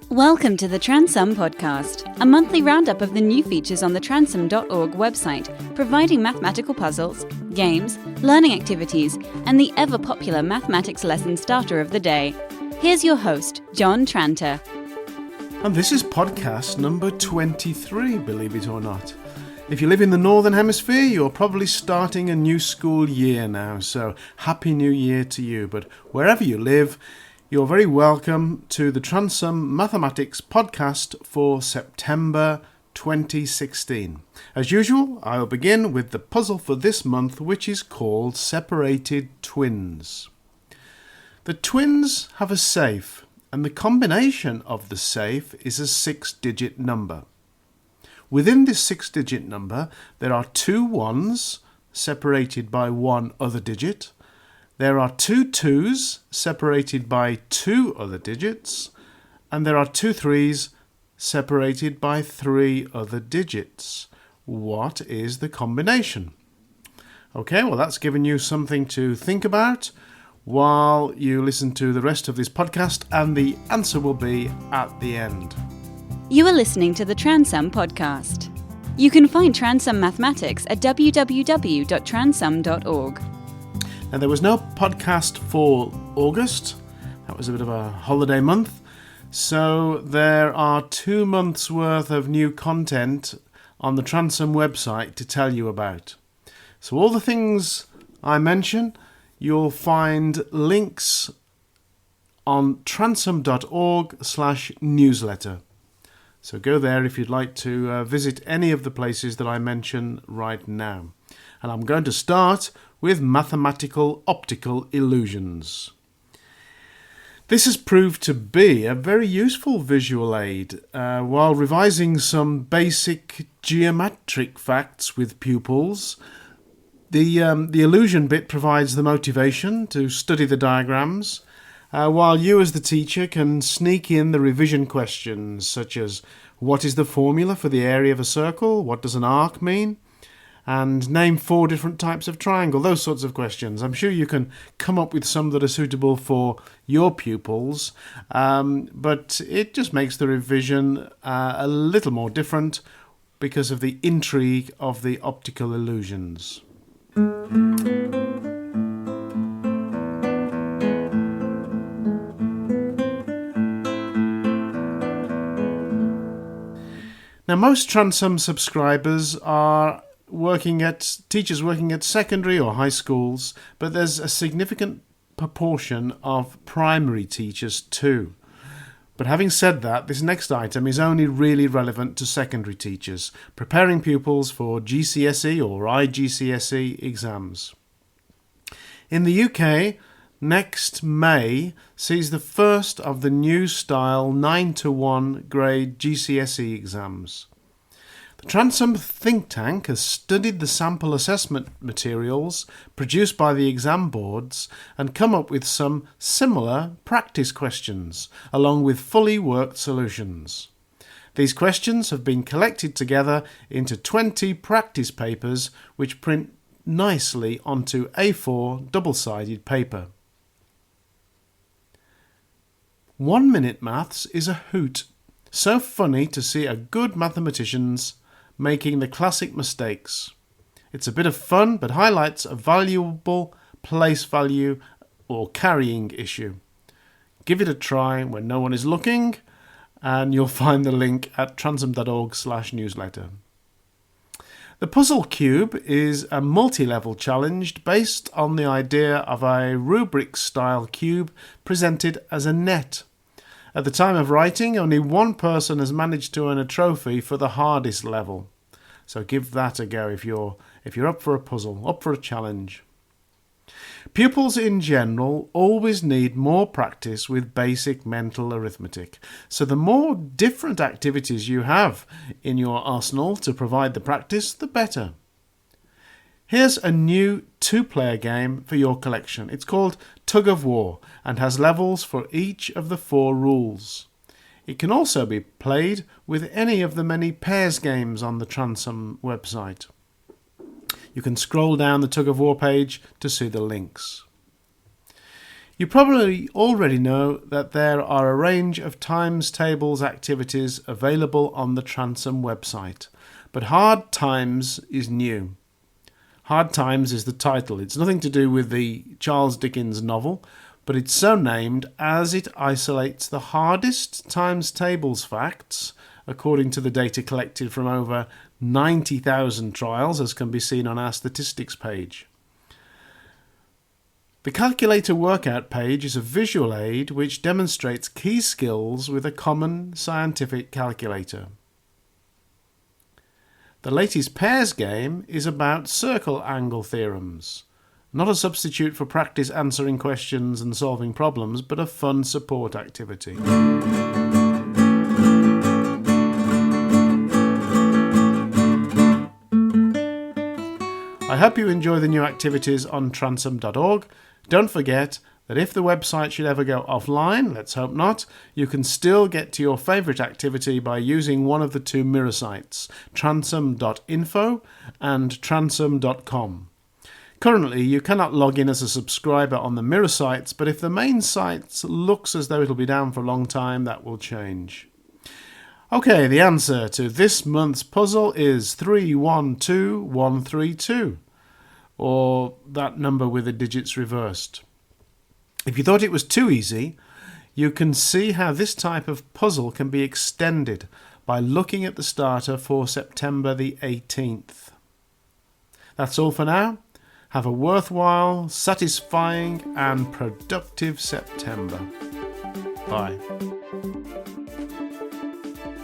Welcome to the Transum Podcast, a monthly roundup of the new features on the transum.org website, providing mathematical puzzles, games, learning activities, and the ever-popular mathematics lesson starter of the day. Here's your host, John Tranter. And this is podcast number 23, believe it or not. If you live in the Northern Hemisphere, you're probably starting a new school year now, so Happy New Year to you. But wherever you live, you're very welcome to the Transum Mathematics podcast for September 2016. As usual, I'll begin with the puzzle for this month, which is called Separated Twins. The twins have a safe, and the combination of the safe is a 6-digit number. Within this 6-digit number, there are two ones separated by one other digit. There are two twos separated by two other digits, and there are two threes separated by three other digits. What is the combination? Okay, well, that's given you something to think about while you listen to the rest of this podcast, and the answer will be at the end. You are listening to the Transum Podcast. You can find Transum Mathematics at www.transum.org. Now, there was no podcast for August. That was a bit of a holiday month. So there are 2 months worth of new content on the Transum website to tell you about. So all the things I mention, you'll find links on transum.org/newsletter. So go there if you'd like to visit any of the places that I mention right now. And I'm going to start with mathematical optical illusions. This has proved to be a very useful visual aid while revising some basic geometric facts with pupils. The illusion bit provides the motivation to study the diagrams, while you as the teacher can sneak in the revision questions such as what is the formula for the area of a circle, what does an arc mean, and name 4 different types of triangle, those sorts of questions. I'm sure you can come up with some that are suitable for your pupils, but it just makes the revision a little more different because of the intrigue of the optical illusions. Now, most Transum subscribers are teachers working at secondary or high schools, but there's a significant proportion of primary teachers too. But having said that, this next item is only really relevant to secondary teachers, preparing pupils for GCSE or IGCSE exams. In the UK, next May sees the first of the new style 9-to-1 grade GCSE exams. The Transum think tank has studied the sample assessment materials produced by the exam boards and come up with some similar practice questions, along with fully worked solutions. These questions have been collected together into 20 practice papers which print nicely onto A4 double-sided paper. 1 minute maths is a hoot. So funny to see a good mathematicians making the classic mistakes. It's a bit of fun, but highlights a valuable place value or carrying issue. Give it a try when no one is looking, and you'll find the link at transum.org/newsletter. The Puzzle Cube is a multi-level challenge based on the idea of a rubric-style cube presented as a net. At the time of writing, only one person has managed to earn a trophy for the hardest level. So give that a go if you're up for a puzzle, up for a challenge. Pupils in general always need more practice with basic mental arithmetic. So the more different activities you have in your arsenal to provide the practice, the better. Here's a new 2-player game for your collection. It's called Tug of War and has levels for each of the 4 rules. It can also be played with any of the many pairs games on the Transum website. You can scroll down the Tug of War page to see the links. You probably already know that there are a range of times tables activities available on the Transom website, but Hard Times is new. Hard Times is the title. It's nothing to do with the Charles Dickens novel, but it's so named as it isolates the hardest times tables facts, according to the data collected from over 90,000 trials, as can be seen on our statistics page. The calculator workout page is a visual aid which demonstrates key skills with a common scientific calculator. The latest pairs game is about circle angle theorems. Not a substitute for practice answering questions and solving problems, but a fun support activity. I hope you enjoy the new activities on transom.org. Don't forget that if the website should ever go offline, let's hope not, you can still get to your favourite activity by using one of the two mirror sites, transom.info and transom.com. Currently, you cannot log in as a subscriber on the mirror sites, but if the main site looks as though it'll be down for a long time, that will change. Okay, the answer to this month's puzzle is 312132, or that number with the digits reversed. If you thought it was too easy, you can see how this type of puzzle can be extended by looking at the starter for September the 18th. That's all for now. Have a worthwhile, satisfying and productive September. Bye.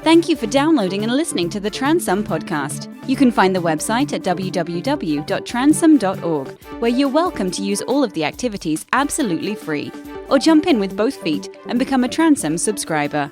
Thank you for downloading and listening to the Transom podcast. You can find the website at www.transom.org, where you're welcome to use all of the activities absolutely free. Or jump in with both feet and become a Transom subscriber.